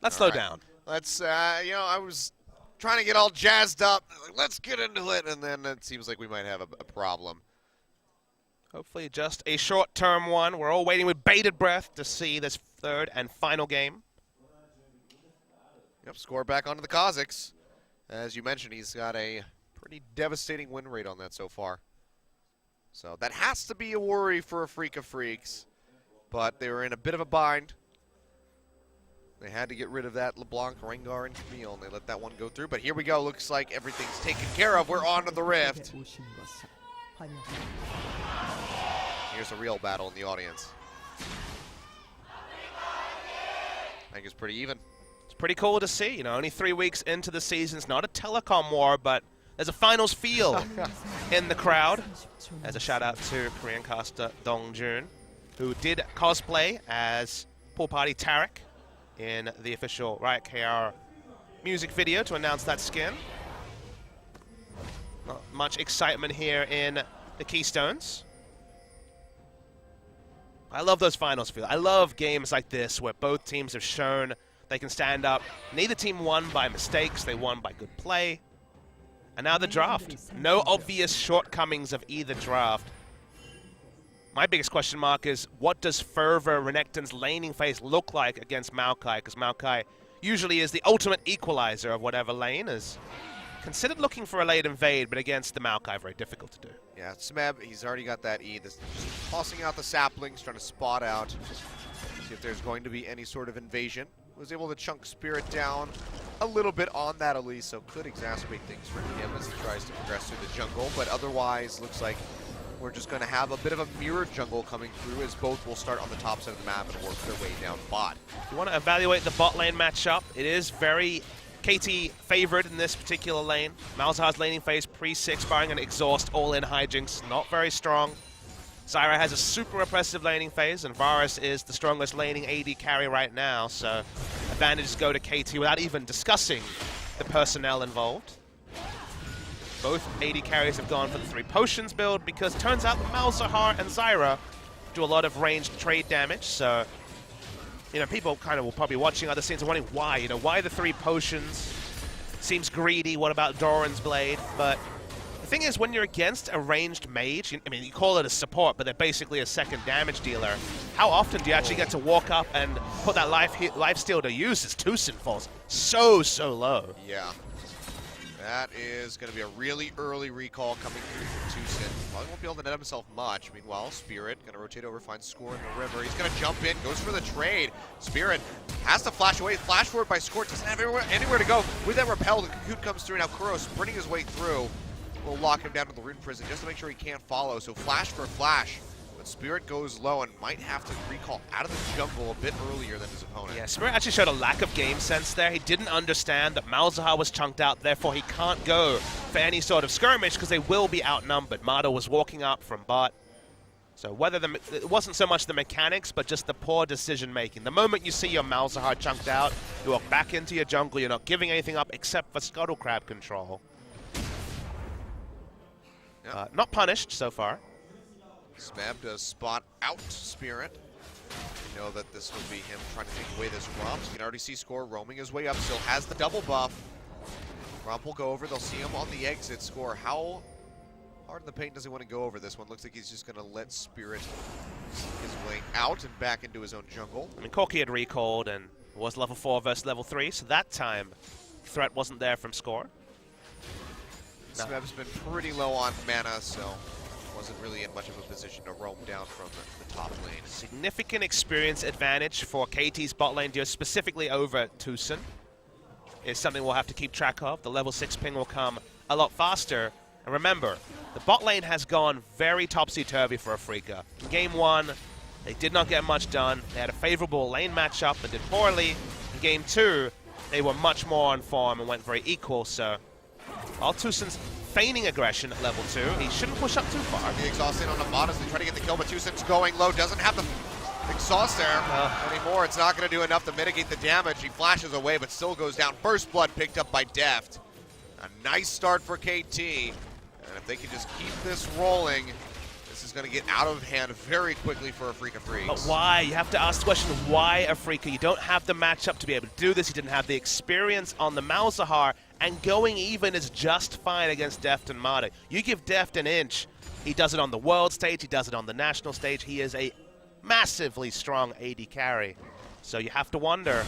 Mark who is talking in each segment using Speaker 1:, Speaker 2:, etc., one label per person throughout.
Speaker 1: Let's slow down.
Speaker 2: Let's, you know, I was trying to get all jazzed up. Like, let's get into it, and then it seems like we might have a problem.
Speaker 1: Hopefully just a short-term one. We're all waiting with bated breath to see this third and final game.
Speaker 2: Yep, score back onto the Kazakhs. As you mentioned, he's got a pretty devastating win rate on that so far. So that has to be a worry for Afreeca Freecs, but they were in a bit of a bind. They had to get rid of that LeBlanc, Rengar, and Camille, and they let that one go through. But here we go. Looks like everything's taken care of. We're on to the Rift. Here's a real battle in the audience. I think it's pretty even.
Speaker 1: It's pretty cool to see. You know, only 3 weeks into the season. It's not a telecom war, but there's a finals feel in the crowd. As a shout out to Korean caster Dongjun, who did cosplay as Pool Party Tarek in the official Riot KR music video to announce that skin. Not much excitement here in the Keystones. I love those finals feel. I love games like this where both teams have shown they can stand up. Neither team won by mistakes, they won by good play. And now the draft. No obvious shortcomings of either draft. My biggest question mark is, what does Fervor Renekton's laning phase look like against Maokai? Because Maokai usually is the ultimate equalizer of whatever lane. Is considered looking for a late invade, but against the Maokai, very difficult to do.
Speaker 2: Yeah, Smeb, he's already got that E. Just tossing out the saplings, trying to spot out, see if there's going to be any sort of invasion. Was able to chunk Spirit down a little bit on that at least, so could exacerbate things for him as he tries to progress through the jungle. But otherwise, looks like we're just going to have a bit of a mirrored jungle coming through, as both will start on the top side of the map and work their way down bot.
Speaker 1: If you want to evaluate the bot lane matchup, it is very KT favored in this particular lane. Malzahar's laning phase pre-6 barring an exhaust all-in hijinks, not very strong. Zyra has a super oppressive laning phase, and Varus is the strongest laning AD carry right now, so advantages go to KT without even discussing the personnel involved. Both AD carries have gone for the 3 potions build, because it turns out that Malzahar and Zyra do a lot of ranged trade damage, so you know, people kind of will probably be watching other scenes and wondering why, you know, why the 3 potions? Seems greedy, what about Doran's Blade? But the thing is, when you're against a ranged mage, I mean, you call it a support, but they're basically a second damage dealer. How often do you actually get to walk up and put that life steal to use as Tucson falls so low?
Speaker 2: Yeah. That is going to be a really early recall coming through from Tucson. Probably won't be able to net himself much. Meanwhile, Spirit going to rotate over, find Score in the river. He's going to jump in, goes for the trade. Spirit has to flash away. Flash forward by Score. Doesn't have anywhere to go. With that repel, the Cocoon comes through. Now Kuro sprinting his way through. Will lock him down to the Rune Prison just to make sure he can't follow. So flash for flash. But Spirit goes low and might have to recall out of the jungle a bit earlier than his opponent.
Speaker 1: Yeah, Spirit actually showed a lack of game sense there. He didn't understand that Malzahar was chunked out, therefore he can't go for any sort of skirmish because they will be outnumbered. Mado was walking up from bot. So whether it wasn't so much the mechanics, but just the poor decision making. The moment you see your Malzahar chunked out, you walk back into your jungle, you're not giving anything up except for Scuttle Crab control. Yep. Not punished so far.
Speaker 2: Smeb does spot out Spirit. You know that this would be him trying to take away this Rump. You can already see Score roaming his way up, still has the double buff. Rump will go over, they'll see him on the exit. Score, how hard in the paint does he want to go over this one? Looks like he's just going to let Spirit sneak his way out and back into his own jungle.
Speaker 1: I mean, Corki had recalled and was level 4 versus level 3, so that time threat wasn't there from Score.
Speaker 2: Smeb's been pretty low on mana, so wasn't really in much of a position to roam down from the top lane.
Speaker 1: Significant experience advantage for KT's bot lane duo, specifically over Tucson, is something we'll have to keep track of. The level 6 ping will come a lot faster. And remember, the bot lane has gone very topsy-turvy for Afreeca. In Game 1, they did not get much done. They had a favorable lane matchup but did poorly. In Game 2, they were much more on form and went very equal, so while Tucson's feigning aggression at level 2, he shouldn't push up too far.
Speaker 2: The exhaust in on the bot as they try to get the kill, but Tucson's going low, doesn't have the exhaust there anymore. It's not going to do enough to mitigate the damage. He flashes away, but still goes down. First blood picked up by Deft. A nice start for KT, and if they can just keep this rolling, this is going to get out of hand very quickly for Afreeca Freecs.
Speaker 1: But why? You have to ask the question, why Afreeca? You don't have the matchup to be able to do this. You didn't have the experience on the Malzahar, and going even is just fine against Deft and Mata. You give Deft an inch, he does it on the world stage, he does it on the national stage. He is a massively strong AD carry. So you have to wonder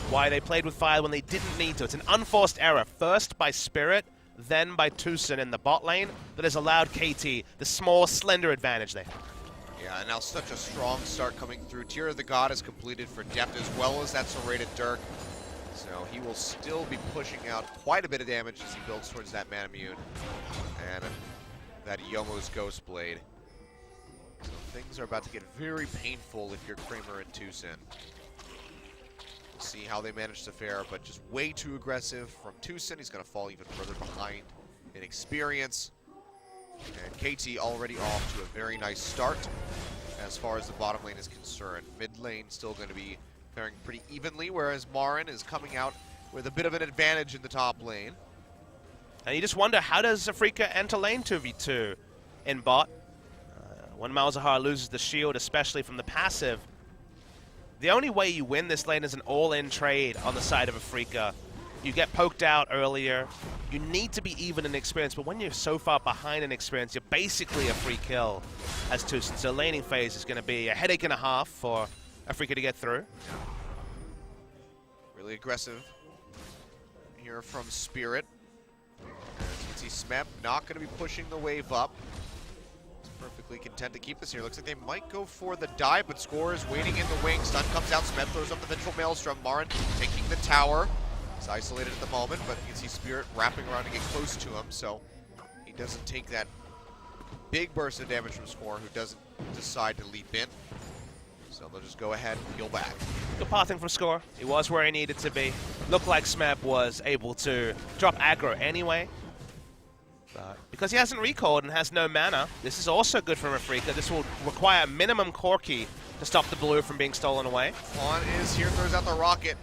Speaker 1: why they played with fire when they didn't need to. It's an unforced error, first by Spirit, then by Tucson in the bot lane, that has allowed KT the small, slender advantage they have.
Speaker 2: Yeah, and now such a strong start coming through. Tear of the God is completed for Deft as well as that serrated Dirk. So he will still be pushing out quite a bit of damage as he builds towards that Manamune and that Yomo's Ghost Blade. So things are about to get very painful if you're Kramer and Tucson. We'll see how they manage to fare, but just way too aggressive from Tucson. He's going to fall even further behind in experience. And KT already off to a very nice start as far as the bottom lane is concerned. Mid lane still going to be faring pretty evenly, whereas Marin is coming out with a bit of an advantage in the top lane.
Speaker 1: And you just wonder, how does Afreeca enter lane 2v2 in bot? When Malzahar loses the shield, especially from the passive, the only way you win this lane is an all-in trade on the side of Afreeca. You get poked out earlier. You need to be even in experience, but when you're so far behind in experience, you're basically a free kill as Tucson. So laning phase is going to be a headache and a half for Afreeca to get through.
Speaker 2: Really aggressive here from Spirit. As you can see, Smeb not going to be pushing the wave up. He's perfectly content to keep this here. Looks like they might go for the dive, but Score is waiting in the wing. Stun comes out. Smeb throws up the Vengeful Maelstrom. Marin taking the tower. He's isolated at the moment, but you can see Spirit wrapping around to get close to him, so he doesn't take that big burst of damage from Score, who doesn't decide to leap in. So they'll just go ahead and peel back.
Speaker 1: Good pathing from Score. He was where he needed to be. Looked like Smeb was able to drop aggro anyway. But because he hasn't recalled and has no mana, this is also good for Afreeca. This will require a minimum Corki to stop the blue from being stolen away.
Speaker 2: Juan is here, throws out the rocket.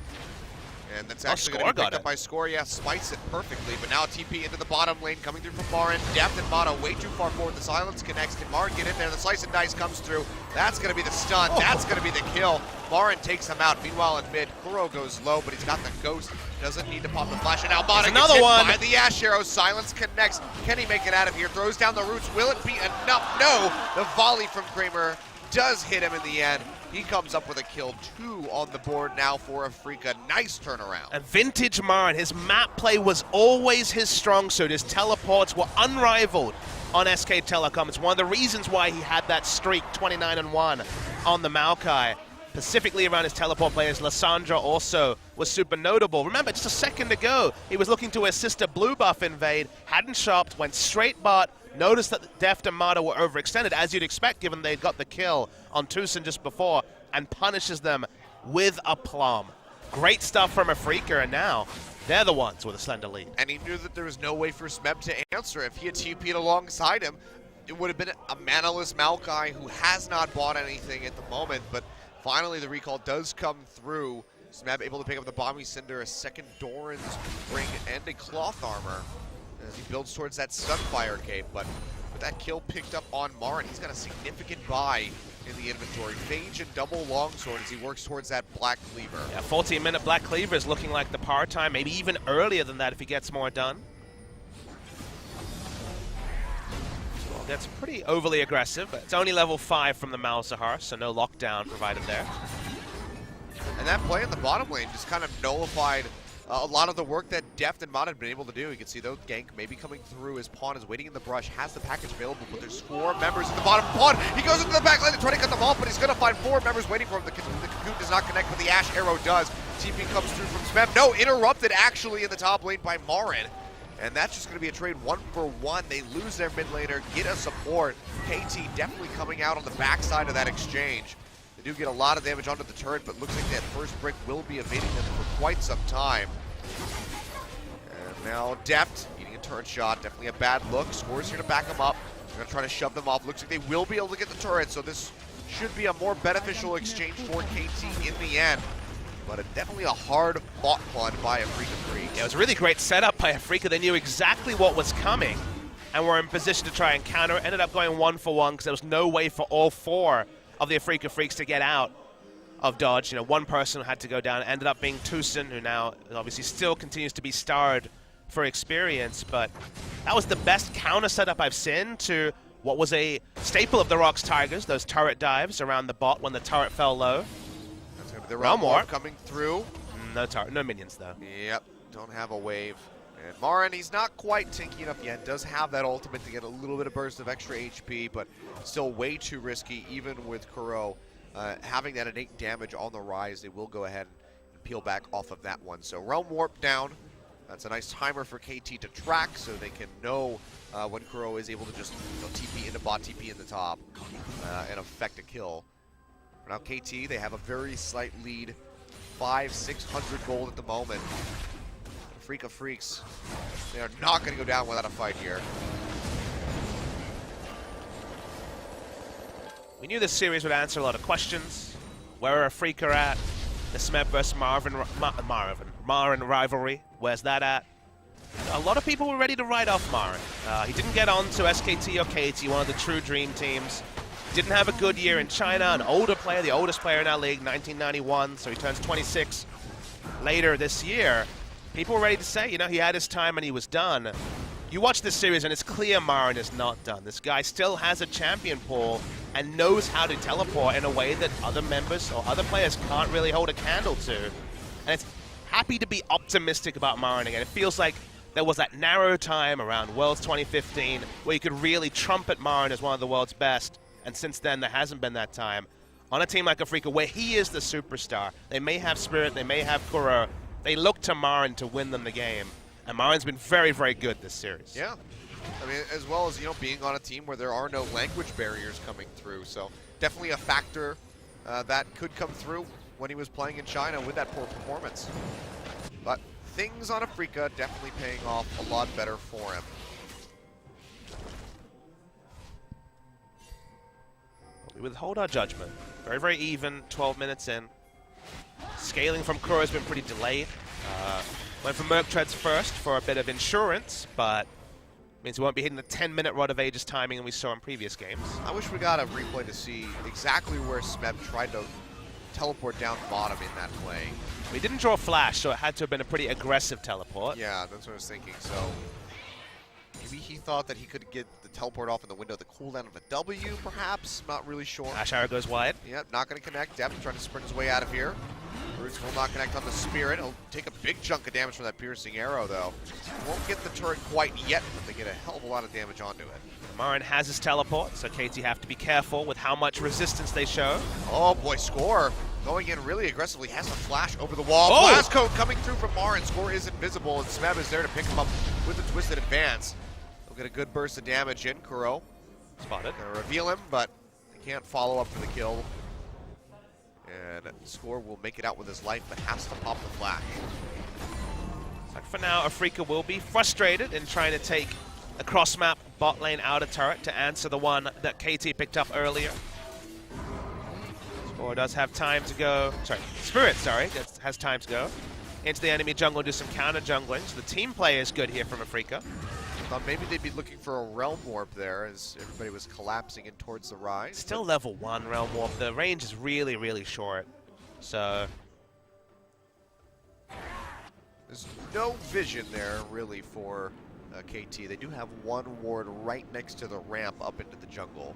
Speaker 2: And that's actually going to be picked up by Score. Yeah, spites it perfectly. But now TP into the bottom lane, coming through from Marin. Deft and Mata way too far forward. The silence connects. Can Marin get in there? The slice and dice comes through. That's going to be the stun. Oh. That's going to be the kill. Marin takes him out. Meanwhile, in mid, Kuro goes low, but he's got the ghost. Doesn't need to pop the flash. And now Mata gets hit by the Ash Arrow. Silence connects. Can he make it out of here? Throws down the roots. Will it be enough? No. The volley from Kramer does hit him in the end. He comes up with a kill, 2 on the board now for Afreeca. Nice turnaround.
Speaker 1: And vintage Marin, his map play was always his strong suit. His teleports were unrivaled on SK Telecom. It's one of the reasons why he had that streak, 29-1 on the Maokai. Specifically around his teleport players, Lissandra also was super notable. Remember, just a second ago, he was looking to assist a blue buff invade, hadn't shopped, went straight bot, noticed that Deft and Mata were overextended, as you'd expect, given they'd got the kill on Tucson just before, and punishes them with aplomb. Great stuff from Afreeca, and now they're the ones with a slender lead.
Speaker 2: And he knew that there was no way for Smeb to answer. If he had TP'd alongside him, it would have been a manaless Maokai who has not bought anything at the moment, but finally the recall does come through. Smeb able to pick up the Bomby Cinder, a second Doran's ring, and a cloth armor as he builds towards that Sunfire cape. But with that kill picked up on Marin, he's got a significant buy in the inventory. Phage and double longsword as he works towards that Black Cleaver.
Speaker 1: Yeah, 14-minute Black Cleaver is looking like the par time, maybe even earlier than that if he gets more done. Well, that's pretty overly aggressive. It's only level 5 from the Malzahar, so no lockdown provided there.
Speaker 2: And that play in the bottom lane just kind of nullified a lot of the work that Deft and Mata had been able to do. You can see though, gank maybe coming through. His pawn is waiting in the brush, has the package available, but there's 4 members in the bottom pawn. He goes into the back lane to try to cut them off, but he's going to find 4 members waiting for him. The Cocoon does not connect, but the Ash Arrow does. TP comes through from Smeb. No, interrupted actually in the top lane by Marin. And that's just going to be a trade 1-for-1. They lose their mid laner, get a support. KT definitely coming out on the backside of that exchange. They do get a lot of damage onto the turret, but looks like that first brick will be evading them for quite some time. And now Deft getting a turret shot, definitely a bad look. Score's here to back him up. They're going to try to shove them off. Looks like they will be able to get the turret, so this should be a more beneficial exchange for KT in the end. But definitely a hard-fought one by Afreeca Freecs.
Speaker 1: Yeah, it was a really great setup by Afreeca. They knew exactly what was coming. and were in position to try and counter it. Ended up going 1-for-1 because there was no way for all 4 of the Afreeca Freecs to get out of dodge. You know, one person had to go down. It ended up being Tucson, who now obviously still continues to be starred for experience, but that was the best counter setup I've seen to what was a staple of the Rocks Tigers, those turret dives around the bot when the turret fell low.
Speaker 2: That's going to be the Realm Warp coming through.
Speaker 1: No turret, no minions though.
Speaker 2: Yep, don't have a wave. And Marin, he's not quite tanky enough yet. Does have that ultimate to get a little bit of burst of extra HP, but still way too risky, even with Kuro. Having that innate damage on the rise, they will go ahead and peel back off of that one. So Realm Warp down. That's a nice timer for KT to track so they can know when Kuro is able to just TP into bot, TP in the top, and affect a kill. For now, KT, they have a very slight lead, 500-600 gold at the moment. Afreeca Freecs, they are not going to go down without a fight here.
Speaker 1: We knew this series would answer a lot of questions. Where are Afreeca at? The Smeb vs. Marin rivalry, where's that at? A lot of people were ready to write off Marin. He didn't get on to SKT or KT, one of the true dream teams. Didn't have a good year in China, an older player, the oldest player in our league, 1991, so he turns 26 later this year. People were ready to say, you know, he had his time and he was done. You watch this series and it's clear Marin is not done. This guy still has a champion pool and knows how to teleport in a way that other members or other players can't really hold a candle to. And it's happy to be optimistic about Marin again. It feels like there was that narrow time around Worlds 2015 where you could really trumpet Marin as one of the world's best. And since then, there hasn't been that time. On a team like Afreeca, where he is the superstar, they may have Spirit, they may have Kuro, they look to Marin to win them the game. And Marin's been very, very good this series.
Speaker 2: Yeah. I mean, as well as, you know, being on a team where there are no language barriers coming through. So definitely a factor that could come through when he was playing in China with that poor performance. But things on Afreeca definitely paying off a lot better for him.
Speaker 1: We withhold our judgment. Very, very even, 12 minutes in. Scaling from Kuro has been pretty delayed. Went for Merc Treads first for a bit of insurance, but means we won't be hitting the 10-minute Rod of Ages timing that we saw in previous games.
Speaker 2: I wish we got a replay to see exactly where Smeb tried to teleport down bottom in that play.
Speaker 1: We didn't draw Flash, so it had to have been a pretty aggressive teleport.
Speaker 2: Yeah, that's what I was thinking. So maybe he thought that he could get the teleport off in the window, the cooldown of a W, perhaps. Not really sure.
Speaker 1: Flash arrow goes wide.
Speaker 2: Yep, not going to connect. Depth trying to sprint his way out of here. Roots will not connect on the Spirit. He'll take a big chunk of damage from that piercing arrow, though. Won't get the turret quite yet, but they get a hell of a lot of damage onto it.
Speaker 1: Marin has his teleport, so KT have to be careful with how much resistance they show.
Speaker 2: Oh boy, Score going in really aggressively. Has a flash over the wall.
Speaker 1: Oh!
Speaker 2: Blast code coming through from Marin. Score is invisible, and Smeb is there to pick him up with a twisted advance. He'll get a good burst of damage in. Kuro
Speaker 1: Spotted.
Speaker 2: gonna reveal him, but they can't follow up for the kill. And Score will make it out with his life, but has to pop the flash.
Speaker 1: Like for now, Afreeca will be frustrated in trying to take a cross-map bot lane outer turret to answer the one that KT picked up earlier. Score does have time to go. Spirit has time to go into the enemy jungle, do some counter jungling. So the team play is good here from Afreeca.
Speaker 2: Thought maybe they'd be looking for a Realm Warp there as everybody was collapsing in towards the rise.
Speaker 1: Still level 1 Realm Warp. The range is really, really short. So
Speaker 2: there's no vision there really for KT. They do have one ward right next to the ramp up into the jungle.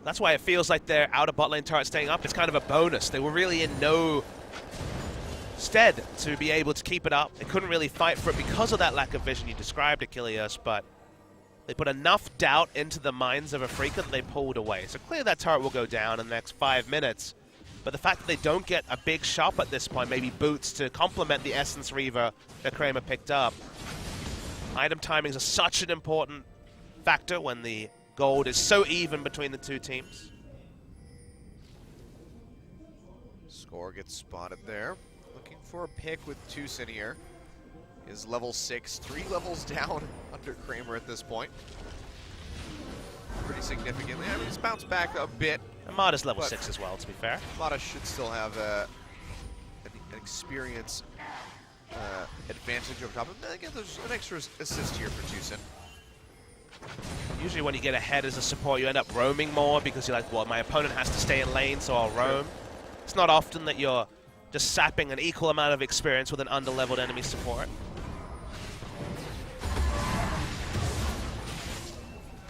Speaker 1: That's why it feels like their outer bot lane turret staying up. It's kind of a bonus. They were really in no stead to be able to keep it up. They couldn't really fight for it because of that lack of vision you described, Achilles, but they put enough doubt into the minds of Afreeca that they pulled away. So clearly that turret will go down in the next 5 minutes. But the fact that they don't get a big shop at this point, maybe boots to complement the Essence Reaver that Kramer picked up. Item timings are such an important factor when the gold is so even between the two teams.
Speaker 2: Score gets spotted there. Looking for a pick with Tucson here. Is level 6, 3 levels down under Kramer at this point. Pretty significantly. I mean, he's bounced back a bit.
Speaker 1: Amada's level 6 as well, to be fair.
Speaker 2: Amada should still have an experience advantage over top of him. Again, there's an extra assist here for Tucson.
Speaker 1: Usually when you get ahead as a support, you end up roaming more because you're like, well, my opponent has to stay in lane, so I'll roam. It's not often that you're just sapping an equal amount of experience with an under-leveled enemy support.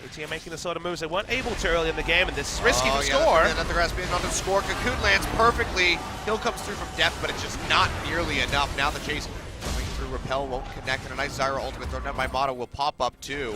Speaker 1: AT are making the sort of moves they weren't able to early in the game, and this is risky to score.
Speaker 2: And then the grass being on to score. Cocoon lands perfectly. Kill comes through from depth, but it's just not nearly enough. Now the chase coming through. Repel won't connect, and a nice Zyra ultimate thrown down by Mata will pop up too.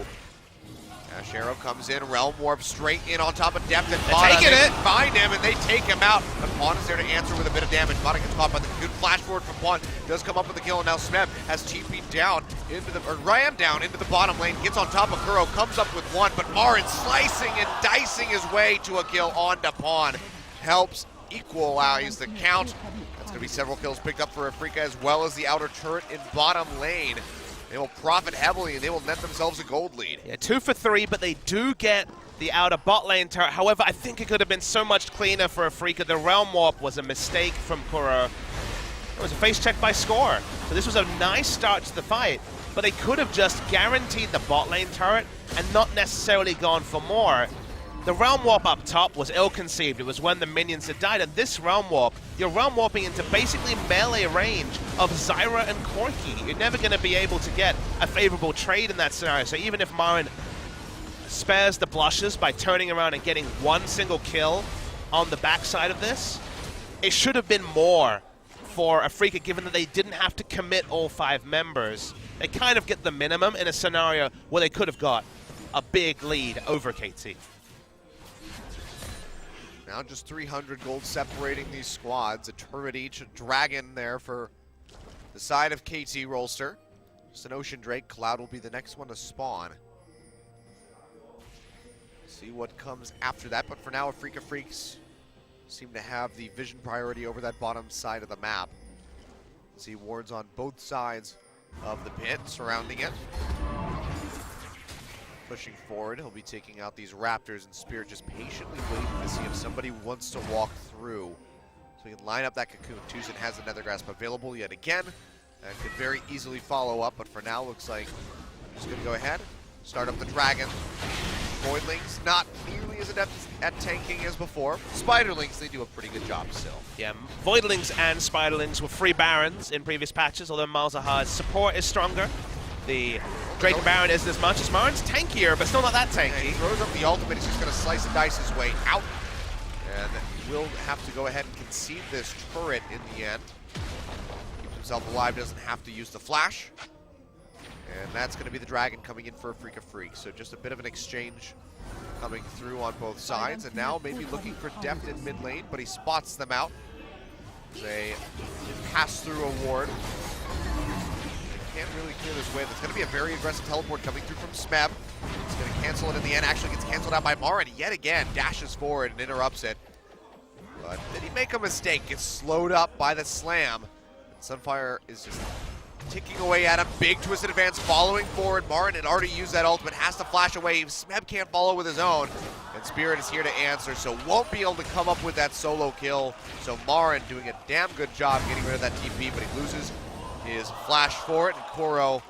Speaker 2: Ash Arrow comes in, Realm Warp straight in on top of depth, and Mata,
Speaker 1: taking it.
Speaker 2: Find him, and they take him out. But Pawn is there to answer with a bit of damage. Mata gets caught by the good flash forward from Pawn. Does come up with the kill, and now Smeb has TP'd down into the, or ran down into the bottom lane, gets on top of Kuro, comes up with one, but Marin slicing and dicing his way to a kill onto Pawn. Helps equalize the count. That's going to be several kills picked up for Afreeca, as well as the outer turret in bottom lane. They will profit heavily, and they will net themselves a gold lead.
Speaker 1: Yeah, 2 for 3, but they do get the outer bot lane turret. However, I think it could have been so much cleaner for Afreeca. The Realm Warp was a mistake from Kuro. It was a face check by Score. So this was a nice start to the fight, but they could have just guaranteed the bot lane turret and not necessarily gone for more. The Realm Warp up top was ill-conceived. It was when the minions had died, and this Realm Warp, you're Realm Warping into basically melee range of Zyra and Corki. You're never going to be able to get a favorable trade in that scenario. So even if Marin spares the blushes by turning around and getting one single kill on the backside of this, it should have been more for Afreeca, given that they didn't have to commit all 5 members. They kind of get the minimum in a scenario where they could have got a big lead over KT.
Speaker 2: Now just 300 gold separating these squads. A turret each, a dragon there for the side of KT Rolster. Just an Ocean Drake. Cloud will be the next one to spawn. See what comes after that, but for now, Afreeca Freecs seem to have the vision priority over that bottom side of the map. See wards on both sides of the pit surrounding it. Pushing forward, he'll be taking out these Raptors, and Spirit just patiently waiting to see if somebody wants to walk through. So he can line up that Cocoon. Tucson has the Nether Grasp available yet again, and could very easily follow up, but for now looks like I'm just going to go ahead, start up the Dragon. Voidlings not nearly as adept at tanking as before. Spiderlings, they do a pretty good job still.
Speaker 1: Yeah, Voidlings and Spiderlings were free Barons in previous patches, although Malzahar's support is stronger. The Drake Baron isn't as much as Marin's tankier, but still not that tanky.
Speaker 2: And he throws up the ultimate, he's just going to slice and dice his way out. And will have to go ahead and concede this turret in the end. Keeps himself alive, doesn't have to use the flash. And that's going to be the Dragon coming in for Afreeca Freecs. So just a bit of an exchange coming through on both sides. And now maybe looking for depth in mid lane, but he spots them out. They pass through a ward. Can't really clear this wave. It's going to be a very aggressive teleport coming through from Smeb. It's going to cancel it in the end. Actually gets canceled out by Marin yet again. Dashes forward and interrupts it. But did he make a mistake? Gets slowed up by the slam. And Sunfire is just ticking away at him. Big twisted advance following forward. Marin had already used that ultimate. Has to flash away. Smeb can't follow with his own. And Spirit is here to answer. So won't be able to come up with that solo kill. So Marin doing a damn good job getting rid of that TP. But he loses his flash for it, and Kuro,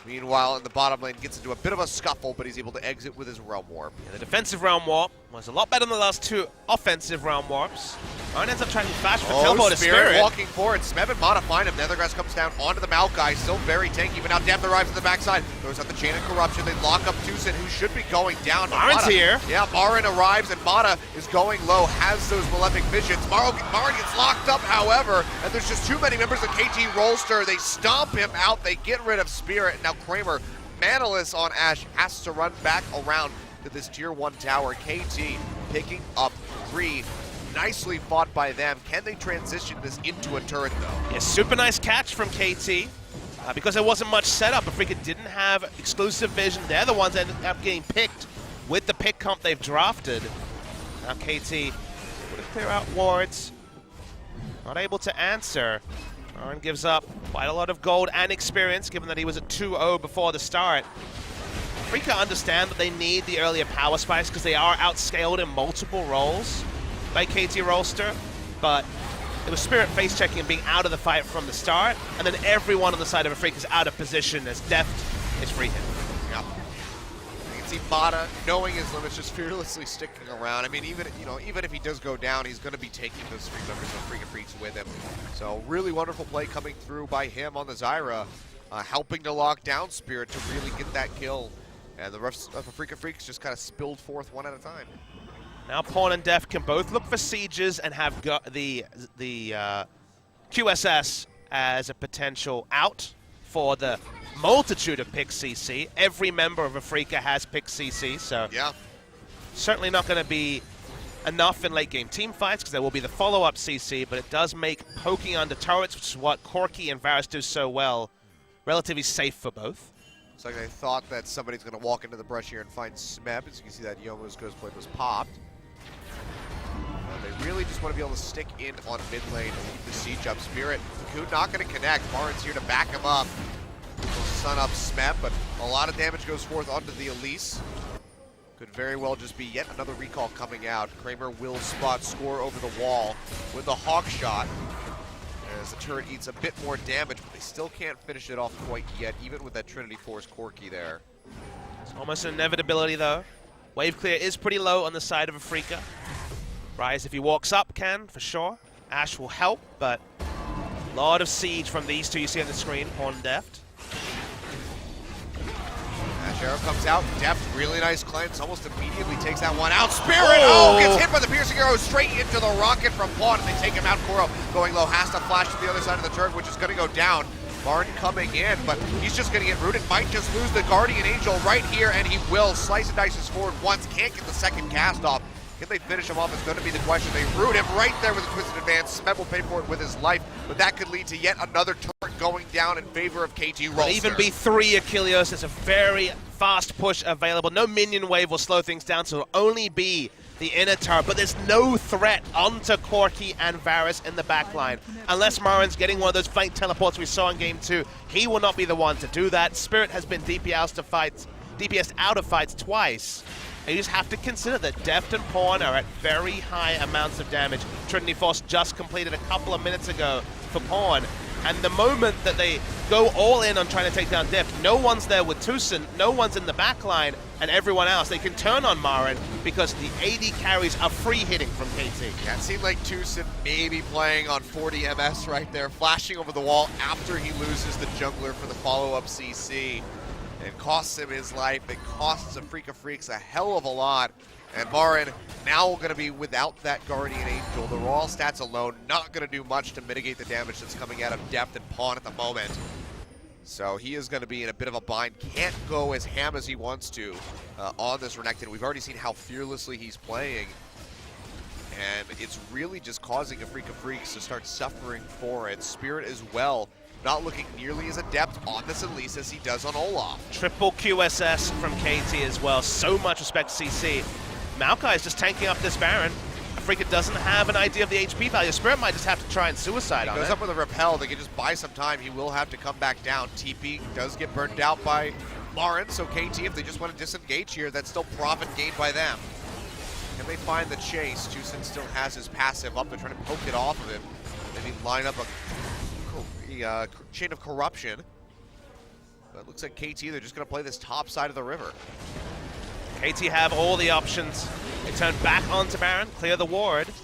Speaker 2: meanwhile, in the bottom lane, gets into a bit of a scuffle, but he's able to exit with his Realm Warp.
Speaker 1: Yeah, the defensive Realm Warp was a lot better than the last 2 offensive Realm Warps. Marin ends up trying to flash for teleport to Spirit.
Speaker 2: Walking forward, Smeb and Mata find him. Nethergrass comes down onto the Maokai, still very tanky, but now Depth arrives at the backside. Throws out the Chain of Corruption. They lock up Tucson, who should be going down.
Speaker 1: Marin's here.
Speaker 2: Yeah, Marin arrives, and Mata is going low, has those Malefic Visions. Marin gets locked up, however, and there's just too many members of KT Rolster. They stomp him out. They get rid of Spirit. Now Kramer, manaless on Ashe, has to run back around to this tier 1 tower. KT picking up 3. Nicely fought by them. Can they transition this into a turret, though?
Speaker 1: Yeah, super nice catch from KT. Because there wasn't much setup, Afreeca didn't have exclusive vision. They're the ones that ended up getting picked with the pick comp they've drafted. Now KT able to clear out wards. Not able to answer. Marin gives up quite a lot of gold and experience, given that he was at 2-0 before the start. Afreeca understand that they need the earlier power spikes because they are outscaled in multiple roles by KT Rolster, but it was Spirit face checking and being out of the fight from the start, and then everyone on the side of Afreeca is out of position as Deft is free hit.
Speaker 2: Yep. You can see Bada, knowing his limits, just fearlessly sticking around. I mean, even if he does go down, he's going to be taking those 3 members of Afreeca Freecs with him. So really wonderful play coming through by him on the Zyra, helping to lock down Spirit to really get that kill. And the rest of Afreeca Freecs just kind of spilled forth one at a time.
Speaker 1: Now Pawn and Deft can both look for sieges and have got the QSS as a potential out for the multitude of pick CC. Every member of Afreeca has pick CC, so
Speaker 2: yeah,
Speaker 1: certainly not going to be enough in late game team fights because there will be the follow-up CC, but it does make poking under turrets, which is what Corki and Varus do so well, relatively safe for both.
Speaker 2: It's like they thought that somebody's going to walk into the brush here and find Smeb. As you can see, that Yomu's Ghost Blade was popped. They really just want to be able to stick in on mid lane and keep the siege up. Spirit, Cocoon not going to connect. Marin's here to back him up. Will sun up Smeb, but a lot of damage goes forth onto the Elise. Could very well just be yet another recall coming out. Kramer will spot score over the wall with a hawk shot as the turret eats a bit more damage, but they still can't finish it off quite yet, even with that Trinity Force Corki there.
Speaker 1: It's almost an inevitability, though. Wave clear is pretty low on the side of Afreeca. Rise, if he walks up, can, for sure. Ash will help, but a lot of siege from these two you see on the screen, Pawn and Deft.
Speaker 2: Ash arrow comes out, Deft, really nice cleanse, almost immediately takes that one out. Spirit, oh, gets hit by the piercing arrow straight into the rocket from Pawn, and they take him out. Koro going low, has to flash to the other side of the turret, which is going to go down. Martin coming in, but he's just going to get rooted. Might just lose the Guardian Angel right here, and he will. Slice and dices forward once, can't get the second cast off. Can they finish him off is going to be the question. They root him right there with a twisted advance. Smeb will pay for it with his life, but that could lead to yet another turret going down in favor of KT Rolster.
Speaker 1: It'll even be 3 Achilleos. It's a very fast push available. No minion wave will slow things down, so it'll only be the inner turret, but there's no threat onto Corki and Varus in the backline. Unless Marin's getting one of those flank teleports we saw in Game 2, he will not be the one to do that. Spirit has been DPS out of fights twice. And you just have to consider that Deft and Pawn are at very high amounts of damage. Trinity Force just completed a couple of minutes ago for Pawn. And the moment that they go all in on trying to take down Deft, no one's there with Tucson, no one's in the backline, and everyone else. They can turn on Marin because the AD carries are free hitting from KT.
Speaker 2: Yeah, it seemed like Tucson maybe playing on 40 MS right there, flashing over the wall after he loses the jungler for the follow-up CC. It costs him his life. It costs Afreeca Freecs a hell of a lot. And Marin now going to be without that Guardian Angel. The raw stats alone not going to do much to mitigate the damage that's coming out of Deft and Pawn at the moment. So he is going to be in a bit of a bind. Can't go as ham as he wants to on this Renekton. We've already seen how fearlessly he's playing. And it's really just causing Afreeca Freecs to start suffering for it. Spirit as well. Not looking nearly as adept on this Elise as he does on Olaf.
Speaker 1: Triple QSS from KT as well. So much respect to CC. Maokai is just tanking up this Baron. Afreeca doesn't have an idea of the HP value. Spirit might just have to try and suicide on it.
Speaker 2: Goes up with a repel. They can just buy some time. He will have to come back down. TP does get burned out by Marin, so KT, if they just want to disengage here, that's still profit gained by them. Can they find the chase? Tucson still has his passive up. They're trying to poke it off of him. Maybe line up a chain of corruption. But it looks like KT, they're just going to play this top side of the river.
Speaker 1: KT have all the options. They turn back onto Baron, clear the ward.
Speaker 2: This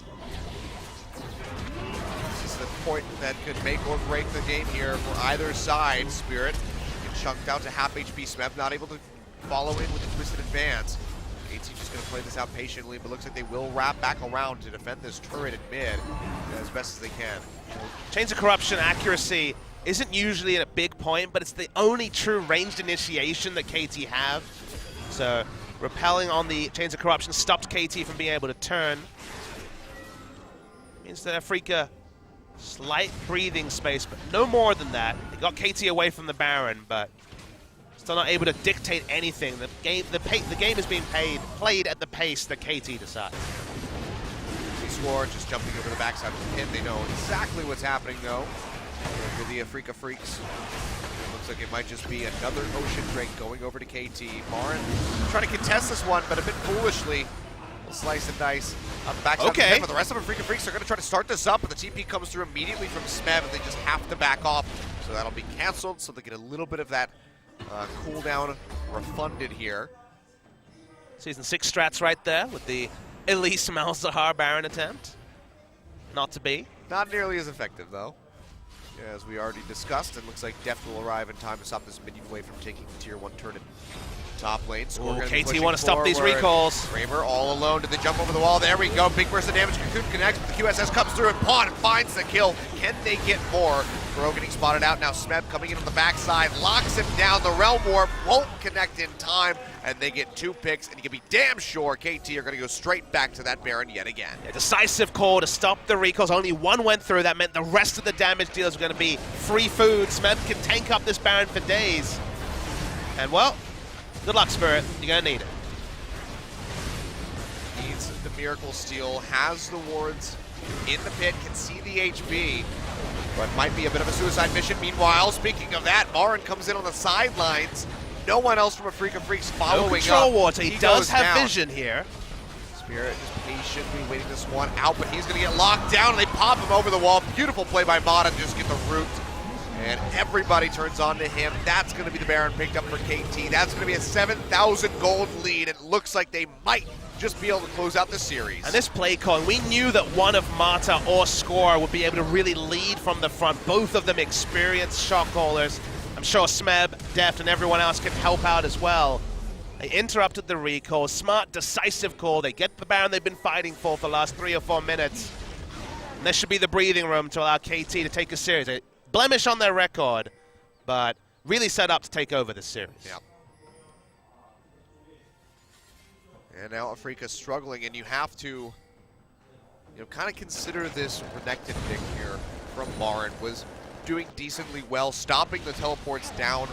Speaker 2: is the point that could make or break the game here for either side. Spirit gets chunked out to half HP. Smeb not able to follow in with the twisted advance. KT just going to play this out patiently, but looks like they will wrap back around to defend this turret in mid as best as they can.
Speaker 1: Chains of Corruption accuracy isn't usually a big point, but it's the only true ranged initiation that KT have. So repelling on the Chains of Corruption stopped KT from being able to turn. Means that Afreeca slight breathing space, but no more than that. They got KT away from the Baron, but still not able to dictate anything. The game is being played at the pace that KT decides.
Speaker 2: Sword just jumping over the backside of the pit. They know exactly what's happening though. For the Afreeca Freecs. Looks like it might just be another Ocean Drake going over to KT. Marin trying to contest this one, but a bit foolishly. We'll slice and dice on the backside of the pit, but the rest of Afreeca Freecs are going to try to start this up, and the TP comes through immediately from Smeb, and they just have to back off. So that'll be canceled, so they get a little bit of that cooldown refunded here.
Speaker 1: Season 6 strats right there with the Elise Malzahar Baron attempt. Not to be.
Speaker 2: Not nearly as effective, though. Yeah, as we already discussed, it looks like Deft will arrive in time to stop this minion wave from taking the tier 1 turret top lane.
Speaker 1: Ooh, KT want to stop these recalls.
Speaker 2: Kramer all alone. Did they jump over the wall? There we go. Big burst of damage. Cocoon connects, but the QSS comes through and Pawn finds the kill. Can they get more? Bro getting spotted out. Now Smeb coming in on the backside. Locks him down. The Realm Warp won't connect in time. And they get 2 picks. And you can be damn sure KT are going to go straight back to that Baron yet again.
Speaker 1: Yeah, decisive call to stop the recalls. Only one went through. That meant the rest of the damage dealers were going to be free food. Smeb can tank up this Baron for days. And well, good luck, Spirit. You're going to need it.
Speaker 2: Needs the Miracle Steal. Has the wards in the pit. Can see the HB. But might be a bit of a suicide mission. Meanwhile, speaking of that, Marin comes in on the sidelines. No one else from Afreeca Freecs following
Speaker 1: no control
Speaker 2: up.
Speaker 1: Water. He does have
Speaker 2: down.
Speaker 1: vision here.
Speaker 2: Spirit is patiently waiting this one out, but he's going to get locked down, and they pop him over the wall. Beautiful play by Mata to just get the root. And everybody turns on to him. That's going to be the Baron picked up for KT. That's going to be a 7,000 gold lead. It looks like they might just be able to close out the series.
Speaker 1: And this play call, we knew that one of Mata or Score would be able to really lead from the front. Both of them experienced shot callers. I'm sure Smeb, Deft, and everyone else can help out as well. They interrupted the recall. Smart, decisive call. They get the Baron they've been fighting for the last 3 or 4 minutes. And this should be the breathing room to allow KT to take a series. A blemish on their record, but really set up to take over this series.
Speaker 2: Yeah. And now Afreeca struggling, and you have to, kind of consider this Renekton pick here from Marin was doing decently well, stopping the teleports down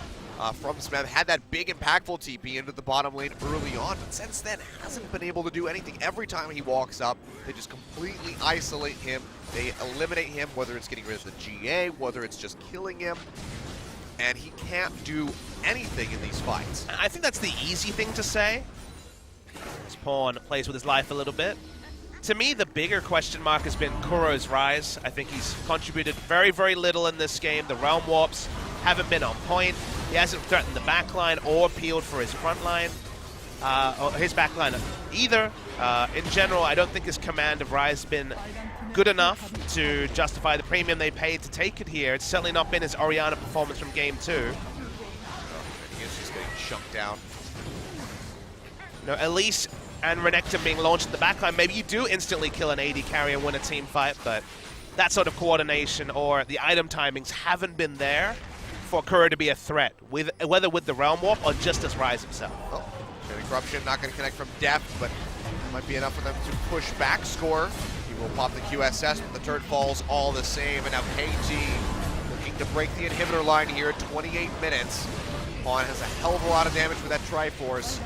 Speaker 2: from Smeb. Had that big impactful TP into the bottom lane early on, but since then hasn't been able to do anything. Every time he walks up, they just completely isolate him. They eliminate him, whether it's getting rid of the GA, whether it's just killing him, and he can't do anything in these fights.
Speaker 1: I think that's the easy thing to say. This Pawn plays with his life a little bit. To me, the bigger question mark has been Kuro's rise. I think he's contributed very, very little in this game. The Realm Warps haven't been on point. He hasn't threatened the backline or peeled for his front line, or his backline either. In general, I don't think his command of Rise has been good enough to justify the premium they paid to take it here. It's certainly not been his Orianna performance from Game 2.
Speaker 2: He is just getting chunked down.
Speaker 1: Elise and Renekton being launched in the backline, maybe you do instantly kill an AD carry and win a team fight, but that sort of coordination or the item timings haven't been there for Kuro to be a threat, whether with the Realm Warp or just as Rise himself.
Speaker 2: Oh, Corruption not going to connect from depth, but might be enough for them to push back Score. He will pop the QSS, but the turret falls all the same, and now KT looking to break the inhibitor line here at 28 minutes. Pawn has a hell of a lot of damage with that Triforce.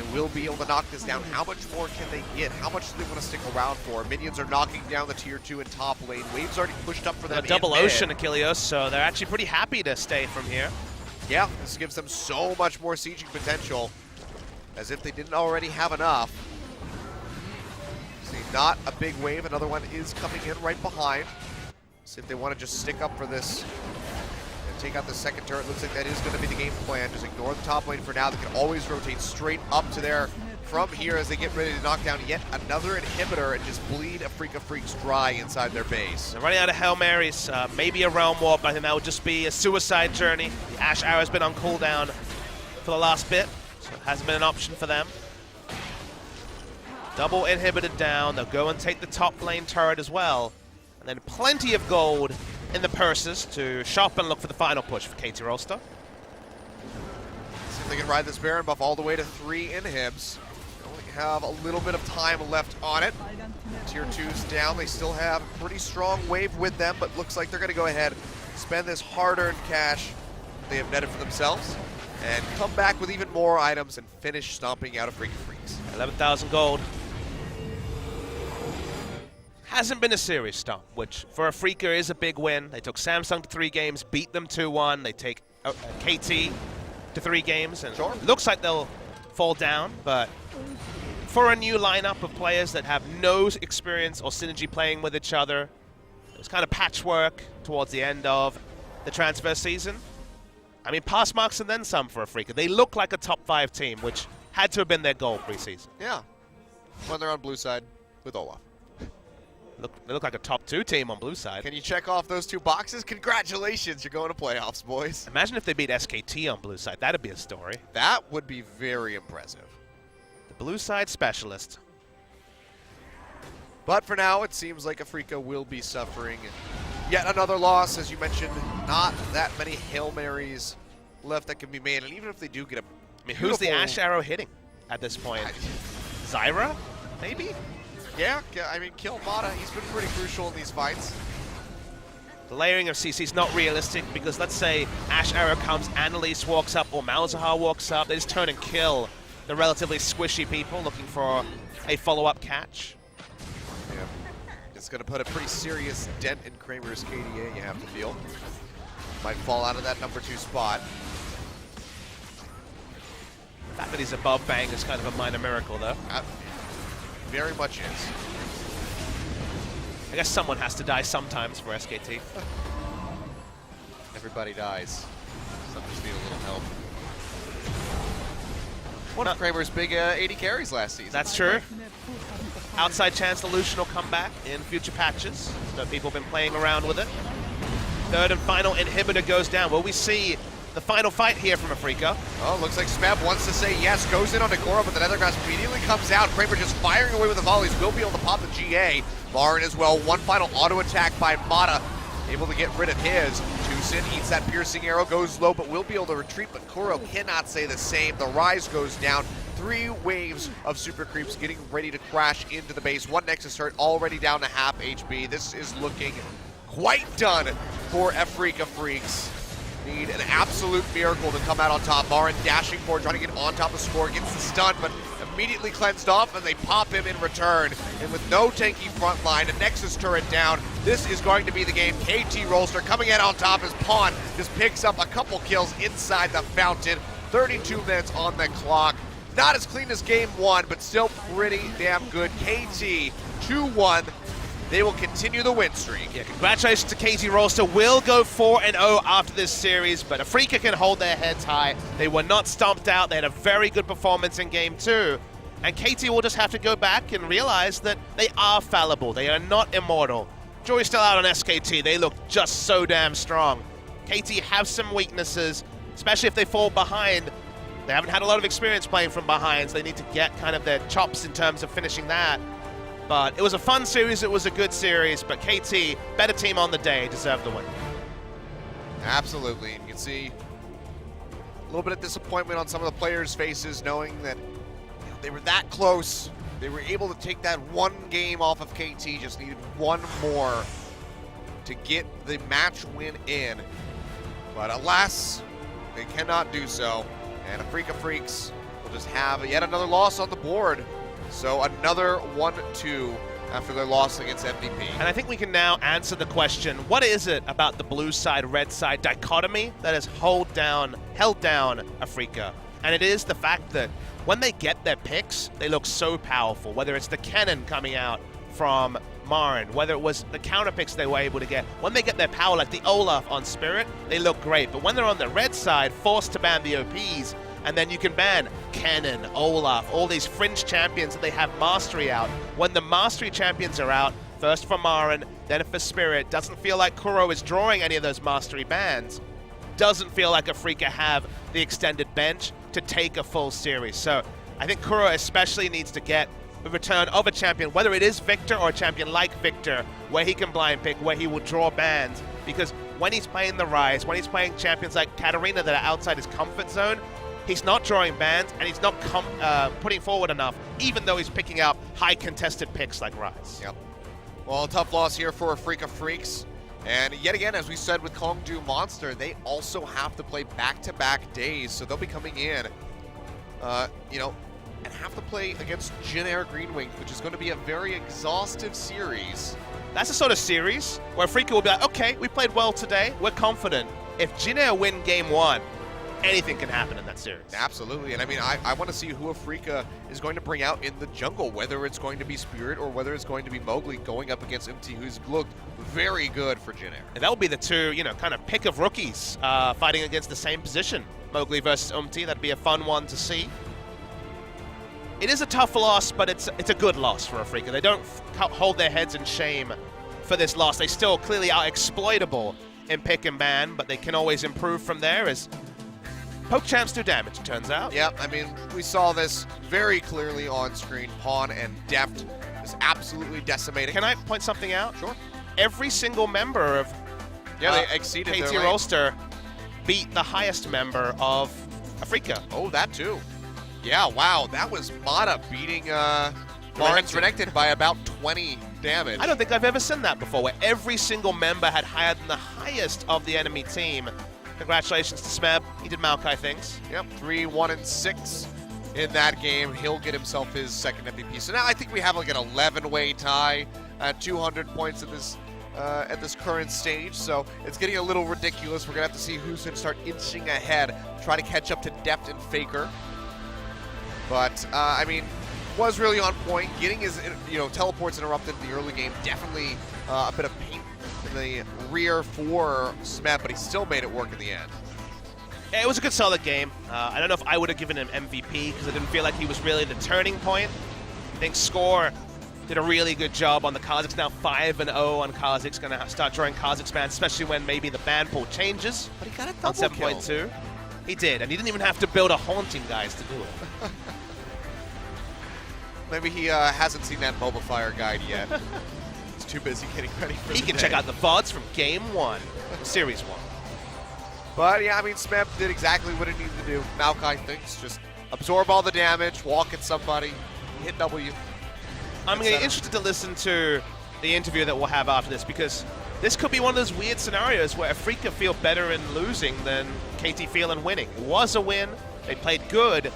Speaker 2: They will be able to knock this down. How much more can they get? How much do they want to stick around for? Minions are knocking down the tier 2 in top lane. Wave's already pushed up for them.
Speaker 1: A double ocean Achilles, so they're actually pretty happy to stay from here.
Speaker 2: Yeah, this gives them so much more sieging potential, as if they didn't already have enough. See, not a big wave. Another one is coming in right behind. See if they want to just stick up for this and take out the second turret. Looks like that is going to be the game plan. Just ignore the top lane for now. They can always rotate straight up to there from here as they get ready to knock down yet another inhibitor and just bleed Afreeca Freecs dry inside their base.
Speaker 1: They're running out of Hail Marys. Maybe a Realm Warp. I think that would just be a suicide journey. The Ash Arrow's been on cooldown for the last bit, so it hasn't been an option for them. Double inhibited down. They'll go and take the top lane turret as well. And then plenty of gold in the purses to shop and look for the final push for KT Rolster.
Speaker 2: See if they can ride this Baron buff all the way to 3 inhibs. They only have a little bit of time left on it. Tier 2's down. They still have a pretty strong wave with them, but looks like they're going to go ahead, spend this hard-earned cash they have netted for themselves, and come back with even more items and finish stomping out Afreeca Freecs.
Speaker 1: 11,000 gold. Hasn't been a series stomp, which for Afreeca is a big win. They took Samsung to 3 games, beat them 2-1. They take KT to 3 games, and
Speaker 2: sure,
Speaker 1: looks like they'll fall down, but for a new lineup of players that have no experience or synergy playing with each other, it was kind of patchwork towards the end of the transfer season. I mean, pass marks and then some for Afreeca. They look like a top 5 team, which Had to have been their goal preseason.
Speaker 2: Yeah. When they're on blue side with Olaf.
Speaker 1: They look like a top 2 team on blue side.
Speaker 2: Can you check off those 2 boxes? Congratulations, you're going to playoffs, boys.
Speaker 1: Imagine if they beat SKT on blue side. That'd be a story.
Speaker 2: That would be very impressive.
Speaker 1: The blue side specialist.
Speaker 2: But for now, it seems like Afreeca will be suffering yet another loss. As you mentioned, not that many Hail Marys left that can be made. And even if they do get a
Speaker 1: who's the Ash Arrow hitting at this point? Zyra, maybe?
Speaker 2: Yeah, I mean, kill Mata. He's been pretty crucial in these fights.
Speaker 1: The layering of CC is not realistic because let's say Ash Arrow comes, Annalise walks up, or Malzahar walks up. They just turn and kill the relatively squishy people looking for a follow-up catch.
Speaker 2: Yeah. It's going to put a pretty serious dent in Kramer's KDA, you have to feel. Might fall out of that number 2 spot.
Speaker 1: The fact that he's above Bang is kind of a minor miracle, though.
Speaker 2: Very much is.
Speaker 1: I guess someone has to die sometimes for SKT.
Speaker 2: Everybody dies. Some just need a little help. One of Kramer's big 80 carries last season.
Speaker 1: That's true. Outside chance the Lucian will come back in future patches. So people have been playing around with it. Third and final inhibitor goes down. Will we see the final fight here from Afreeca?
Speaker 2: Oh, looks like Smeb wants to say yes. Goes in on Agora, but the Nethergrass immediately comes out. Kramer just firing away with the volleys. Will be able to pop the GA. Baron as well. One final auto attack by Mata. Able to get rid of his. Tucson eats that piercing arrow, goes low, but will be able to retreat, but Kuro cannot say the same. The Rise goes down. 3 waves of super creeps getting ready to crash into the base. One Nexus hurt, already down to half HP. This is looking quite done for Afreeca Freecs. Need an absolute miracle to come out on top. Baron dashing forward, trying to get on top of score, gets the stun, but immediately cleansed off, and they pop him in return. And with no tanky front line, a Nexus turret down, this is going to be the game. KT Rolster coming in on top as Pawn just picks up a couple kills inside the fountain. 32 minutes on the clock. Not as clean as game 1, but still pretty damn good. KT 2-1. They will continue the win streak.
Speaker 1: Yeah, congratulations to KT Rolster. Will go 4-0 after this series, but Afreeca can hold their heads high. They were not stomped out. They had a very good performance in game 2. And KT will just have to go back and realize that they are fallible. They are not immortal. Jury's still out on SKT. They look just so damn strong. KT have some weaknesses, especially if they fall behind. They haven't had a lot of experience playing from behind, so they need to get kind of their chops in terms of finishing that. But it was a fun series, it was a good series, but KT, better team on the day, deserved the win.
Speaker 2: Absolutely, and you can see a little bit of disappointment on some of the players' faces, knowing that they were that close. They were able to take that one game off of KT, just needed one more to get the match win in. But alas, they cannot do so. And Afreeca Freecs will just have yet another loss on the board. So another 1-2 after their loss against MVP.
Speaker 1: And I think we can now answer the question, what is it about the blue side, red side dichotomy that has held down Afreeca? And it is the fact that when they get their picks, they look so powerful, whether it's the cannon coming out from Marin, whether it was the counter picks they were able to get. When they get their power, like the Olaf on Spirit, they look great. But when they're on the red side, forced to ban the OPs, and then you can ban Cannon, Olaf, all these fringe champions that they have mastery out. When the mastery champions are out, first for Marin, then for Spirit, doesn't feel like Kuro is drawing any of those mastery bans. Doesn't feel like Afreeca have the extended bench to take a full series. So I think Kuro especially needs to get the return of a champion, whether it is Victor or a champion like Victor, where he can blind pick, where he will draw bans. Because when he's playing the Rise, when he's playing champions like Katarina that are outside his comfort zone, he's not drawing bans, and he's not putting forward enough, even though he's picking up high contested picks like Rise.
Speaker 2: Yep. Well, a tough loss here for Afreeca Freecs. And yet again, as we said with Kongdu Monster, they also have to play back-to-back days, so they'll be coming in, and have to play against Jin Air Greenwing, which is going to be a very exhaustive series.
Speaker 1: That's the sort of series where Afreeca will be like, okay, we played well today, we're confident. If Jin Air win game 1, anything can happen in that series.
Speaker 2: Absolutely, and I mean, I want to see who Afreeca is going to bring out in the jungle, whether it's going to be Spirit or whether it's going to be Mowgli going up against MT, who's looked very good for Jin Air.
Speaker 1: And that will be the two, kind of pick of rookies fighting against the same position. Mowgli versus That'd be a fun one to see. it is a tough loss, but it's a good loss for Afreeca. They don't hold their heads in shame for this loss. They still clearly are exploitable in pick and ban, but they can always improve from there as poke champs do damage, it turns out.
Speaker 2: Yep, I mean, we saw this very clearly on screen. Pawn and Deft is absolutely decimating.
Speaker 1: Can I point something out?
Speaker 2: Sure.
Speaker 1: Every single member of
Speaker 2: they exceeded their
Speaker 1: KT
Speaker 2: lane.
Speaker 1: Rolster beat the highest member of Afreeca.
Speaker 2: Oh, that too. Yeah, wow, that was Mata beating Barnes Renekton by about 20 damage.
Speaker 1: I don't think I've ever seen that before, where every single member had higher than the highest of the enemy team. Congratulations to Smeb. He did Maokai things.
Speaker 2: Yep, 3-1-6 in that game. He'll get himself his second MVP. So now I think we have like an 11-way tie at 200 points at this current stage. So it's getting a little ridiculous. We're gonna have to see who's gonna start inching ahead, try to catch up to Deft and Faker. But I mean, was really on point. Getting his teleports interrupted in the early game. Definitely a bit of pain in the rear for Smeb, but he still made it work in the end.
Speaker 1: Yeah, it was a good, solid game. I don't know if I would have given him MVP because I didn't feel like he was really the turning point. I think Score did a really good job on the Kha'Zix. Now 5-0 on Kha'Zix. Going to start drawing Kha'Zix bans, especially when maybe the ban pool changes.
Speaker 2: But he got a
Speaker 1: On
Speaker 2: double kill.
Speaker 1: 7.2. He did, and he didn't even have to build a Haunting, guys, to do it.
Speaker 2: Maybe he hasn't seen that Mobile Fire guide yet. He's too busy getting ready for
Speaker 1: He
Speaker 2: the
Speaker 1: can
Speaker 2: day.
Speaker 1: check out the VODs from Game 1, Series 1.
Speaker 2: But yeah, I mean, Smeb did exactly what he needed to do. Maokai thinks just absorb all the damage, walk at somebody, hit W.
Speaker 1: I'm going to be interested to listen to the interview that we'll have after this, because this could be one of those weird scenarios where Afreeca feel better in losing than KT feel in winning. It was a win. They played good,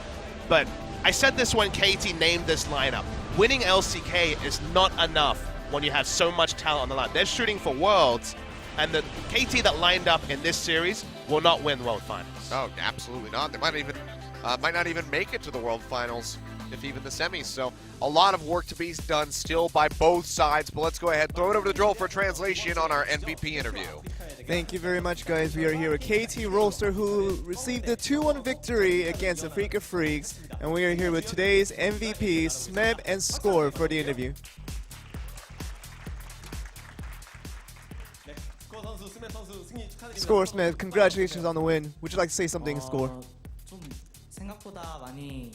Speaker 1: but I said this when KT named this lineup. Winning LCK is not enough when you have so much talent on the line. They're shooting for Worlds, and the KT that lined up in this series will not win World Finals.
Speaker 2: Oh, absolutely not. They might not even make it to the World Finals, if even the semis. So a lot of work to be done still by both sides. But let's go ahead, throw it over to Droll for translation on our MVP interview.
Speaker 3: Thank you very much, guys. We are here with KT Rolster, who received a 2-1 victory against Afreeca Freecs, and we are here with today's MVP, Smeb and Score, for the interview. Score, Smeb, congratulations on the win. Would you like to say something, Score?
Speaker 4: 좀 생각보다 많이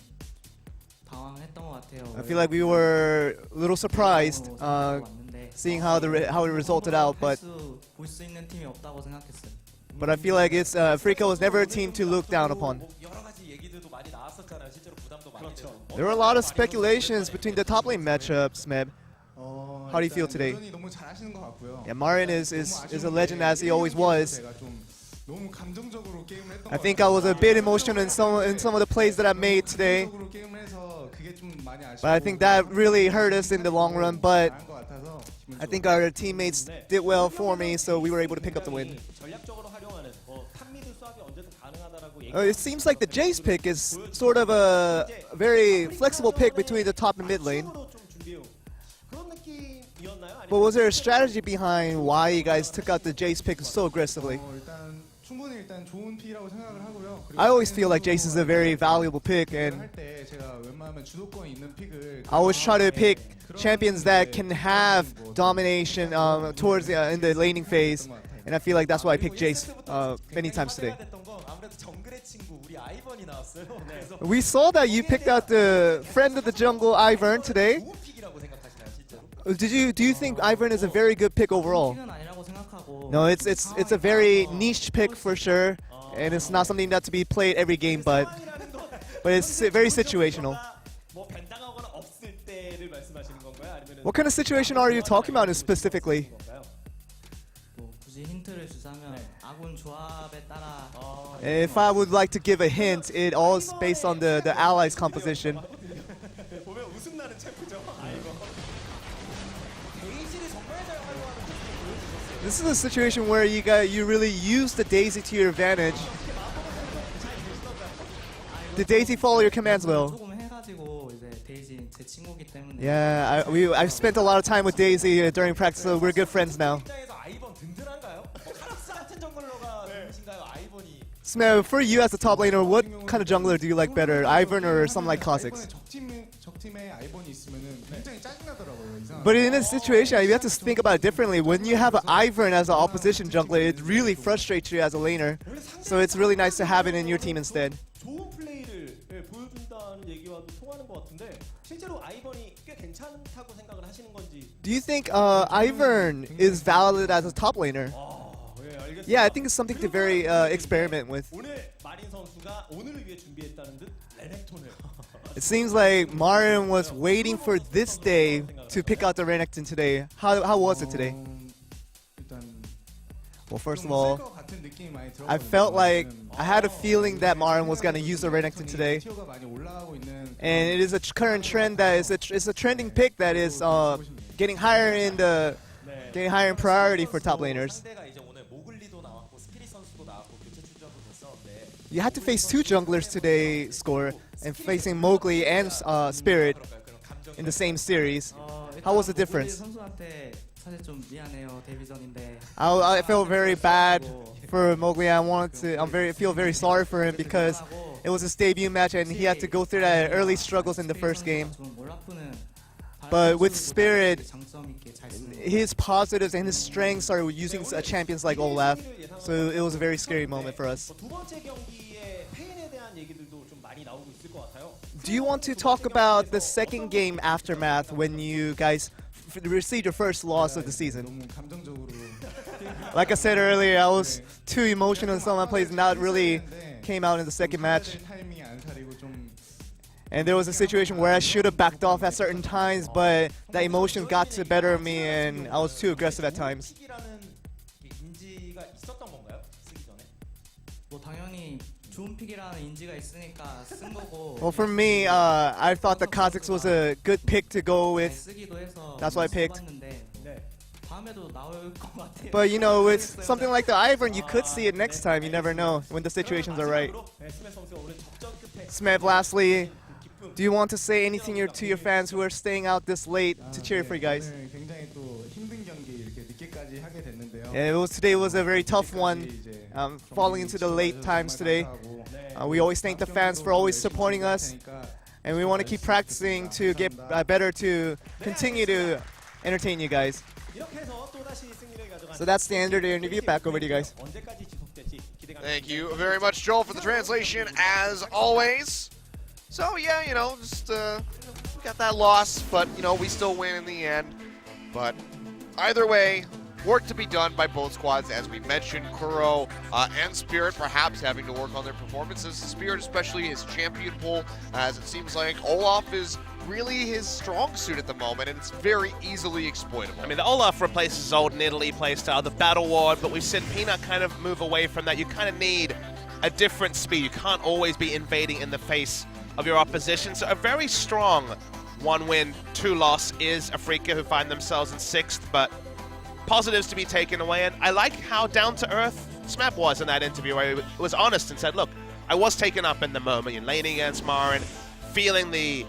Speaker 4: 당황했던 것 같아요.
Speaker 3: I feel like we were a little surprised seeing how it resulted out, but
Speaker 4: 볼수 있는 팀이 없다고 생각했어요.
Speaker 3: I feel like Afreeca was never a team to look down upon.
Speaker 5: 여러 가지 얘기들도 많이 나왔었잖아요. 실제로 부담도 많이 됐고.
Speaker 3: There were a lot of speculations between the top lane matchups, Smeb. How do you feel today?
Speaker 6: 너무 잘하시는 것 같고요.
Speaker 3: Yeah, Marin is a legend as he always was.
Speaker 6: 제가 좀 너무 감정적으로 게임을 했던
Speaker 3: I think I was a bit emotional in some of the plays that I made today,
Speaker 6: 감정적으로 게임을 해서 그게 좀 많이 아쉽고
Speaker 3: but I think that really hurt us in the long run. But
Speaker 6: 잘한 것 같아서 기분
Speaker 3: I think our teammates did well for me, so we were able to pick up the win.
Speaker 5: 전략적으로 활용하는 탑미드 수합이 언제든 가능하다라고 얘기.
Speaker 3: It seems like the Jace pick is sort of a very flexible pick between the top and mid lane.
Speaker 5: 좀 준비해 그런 느낌이었나요? 아니면
Speaker 3: But was there a strategy behind why you guys took out the Jace pick so aggressively?
Speaker 6: 일단 좋은 픽이라고 생각을 하고요. 그리고
Speaker 3: I always feel like Jace is a very valuable pick, and
Speaker 6: 할때 제가 웬만하면 주도권 있는 픽을
Speaker 3: I always try to pick champions that can have domination towards in the laning phase, and I feel like that's why I picked Jace many times today.
Speaker 5: 됐던 건 아무래도 정글의 친구 우리 아이번이 나왔어요. 그래서
Speaker 3: We saw that you picked out the friend of the jungle, Ivern, today.
Speaker 5: 좋은 픽이라고 생각하시나요, 실제로?
Speaker 3: Do you think Ivern is a very good pick overall?
Speaker 4: 픽은 아니라고 생각하고.
Speaker 3: No, it's a very niche pick for sure, and it's not something that to be played every game, but it's very situational.
Speaker 5: 뭐 변당하거나 없을 때를 말씀하시는 건가요? 아니면은
Speaker 3: What kind of situation are you talking about specifically?
Speaker 5: 건가요?
Speaker 4: 뭐 굳이 힌트를 주자면 아군 조합에 따라
Speaker 3: If I would like to give a hint, it all is based on the allies composition.
Speaker 5: 보면 웃음 나는 챔프죠. 아이고. 데이지를 정말 잘 활용하는 모습을 보여주셨어요.
Speaker 3: This is a situation where you really use the Daisy to your advantage. Did Daisy follow your commands well?
Speaker 4: 조금 해가지고 이제 데이지 제 친구기 때문에.
Speaker 3: Yeah, I've spent a lot of time with Daisy during practice, so we're good friends now.
Speaker 5: 입장에서 아이번 든든한가요? 카락스 같은 정글러가 좋으신가요? 아이번이
Speaker 3: Smell, for you as a top laner, what kind of jungler do you like better, Ivern or something like Kha'Zix? But in this situation, you have to think about it differently. When you have an Ivern as an opposition jungler, it really frustrates you as a laner. So it's really nice to have it in your team instead.
Speaker 5: 좋은 플레이를 보여준다는 얘기와도 통하는 것 같은데 실제로 아이번이 꽤 괜찮다고 생각을 하시는 건지.
Speaker 3: Do you think Ivern is valid as a top laner?
Speaker 5: 예, 알겠습니다.
Speaker 3: Yeah, I think it's something to very experiment with.
Speaker 5: 오늘 마린 선수가 오늘을 위해 준비했다는 듯 레넥톤을.
Speaker 3: It seems like Marin was waiting for this day to pick out the Renekton today. How was it today?
Speaker 6: 일단
Speaker 3: Well, first of
Speaker 6: 좀
Speaker 3: all,
Speaker 6: 쓸것 같은 느낌이 많이
Speaker 3: I
Speaker 6: 들었거든요.
Speaker 3: felt like
Speaker 6: 지금,
Speaker 3: I had a feeling that Marin was going to use the Renekton today.
Speaker 6: 티어가 많이 올라가고 있는
Speaker 3: And it is a current trend that is it's a trending pick that is getting higher in priority for top laners.
Speaker 5: 상대가 이제 오늘 모글리도 나왔고 스피릿 선수도 나왔고 교체 출전도 됐었는데
Speaker 3: You had to face two junglers today, Score, and facing Mowgli and Spirit in the same series. How was the difference?
Speaker 4: 선수한테 사실 좀 미안해요. 데뷔전인데.
Speaker 3: I felt very bad for Mowgli. Feel very sorry for him because it was his debut match and he had to go through that early struggles in the first game. But with Spirit, his positives and his strengths are using champions like Olaf, so it was a very scary moment for us.
Speaker 5: 두 번째 경기의 페인에 대한 얘기들도 좀 많이 나오고 있을 것 같아요.
Speaker 3: Do you want to talk about the second game aftermath when you guys received your first loss of the season?
Speaker 6: 너무 감정적으로
Speaker 3: Like I said earlier, I was too emotional in some of my plays, not really came out in the second match.
Speaker 6: 타이밍이 안 살리고 좀
Speaker 3: And there was a situation where I should have backed off at certain times, but that emotion got to better me and I was too aggressive at times.
Speaker 5: 픽이라는 인지가 있었던 건가요? 쓰기 전에?
Speaker 4: 뭐 당연히 좋은 픽이라는 인지가 있으니까 쓴 거고.
Speaker 3: Well, for me, I thought the Kha'Zix was a good pick to go with.
Speaker 4: 쓰기도 해서
Speaker 3: That's why I picked.
Speaker 4: 써봤는데
Speaker 5: 네.
Speaker 4: 다음에도 나올 것 같아요.
Speaker 3: But you know, with something like the Ivern, you could see it next time. You never know when the situations are right.
Speaker 5: 네, 스맵 선수가 오늘 접전 끝에
Speaker 3: Smeb, lastly, do you want to say anything to your fans who are staying out this late to cheer for you guys?
Speaker 6: 오늘 굉장히 또 힘든 경기 이렇게 늦게까지 하게 됐는데요.
Speaker 3: Yeah, today was a very tough one. Falling into the late times today. We always thank the fans for always supporting us, and we want to keep practicing to get better to continue to entertain you guys.
Speaker 5: 이렇게 해서 또다시 승리를 가져간
Speaker 3: So that's the end of the interview. Back over to you guys.
Speaker 5: 언제까지 지속될지 기대가
Speaker 2: Thank you very much, Joel, for the translation, as always. So, yeah, you know, just we got that loss, but, you know, we still win in the end. But either way, work to be done by both squads. As we mentioned, Kuro and Spirit perhaps having to work on their performances. Spirit, especially his champion pool, as it seems like Olaf is really his strong suit at the moment, and it's very easily exploitable.
Speaker 1: I mean, the Olaf replaces his old Nidalee playstyle, the Battle Ward, but we've seen Peanut kind of move away from that. You kind of need a different speed. You can't always be invading in the face of your opposition. So a very strong 1-win, 2-loss is Afreeca, who find themselves in 6th, but positives to be taken away. And I like how down-to-earth Smeb was in that interview, where he was honest and said, look, I was taken up in the moment, in laning against Marin, feeling the,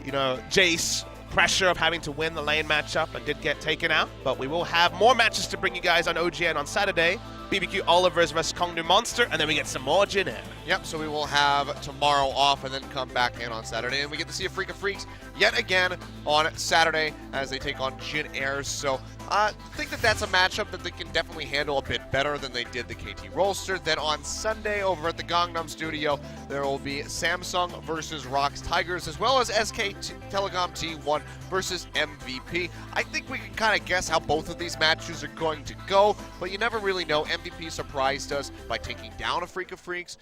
Speaker 1: you know, Jace pressure of having to win the lane matchup, and did get taken out. But we will have more matches to bring you guys on OGN on Saturday. BBQ Olivers versus Kongnu Monster, and then we get some more Jin Air.
Speaker 2: Yep, so we will have tomorrow off and then come back in on Saturday. And we get to see Afreeca Freecs yet again on Saturday as they take on Jin Airs. So I think that that's a matchup that they can definitely handle a bit better than they did the KT Rolster. Then on Sunday over at the Gangnam Studio, there will be Samsung versus Rocks Tigers, as well as SK Telecom T1 versus MVP. I think we can kind of guess how both of these matches are going to go, but you never really know. MVP surprised us by taking down Afreeca Freecs.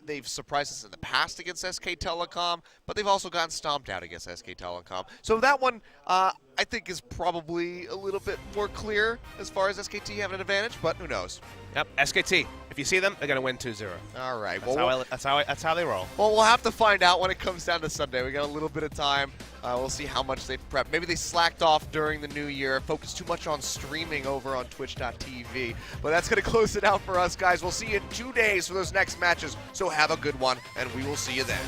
Speaker 2: They've surprised us in the past against SK Telecom, but they've also gotten stomped out against SK Telecom. So that one, I think, is probably a little bit more clear as far as SKT having an advantage, but who knows?
Speaker 1: Yep, SKT. If you see them, they're going to win 2-0.
Speaker 2: All right.
Speaker 1: That's how they roll.
Speaker 2: Well, we'll have to find out when it comes down to Sunday. We got a little bit of time. We'll see how much they've prepped. Maybe they slacked off during the new year, focused too much on streaming over on Twitch.tv. But that's going to close it out for us, guys. We'll see you in 2 days for those next matches. So have a good one, and we will see you then.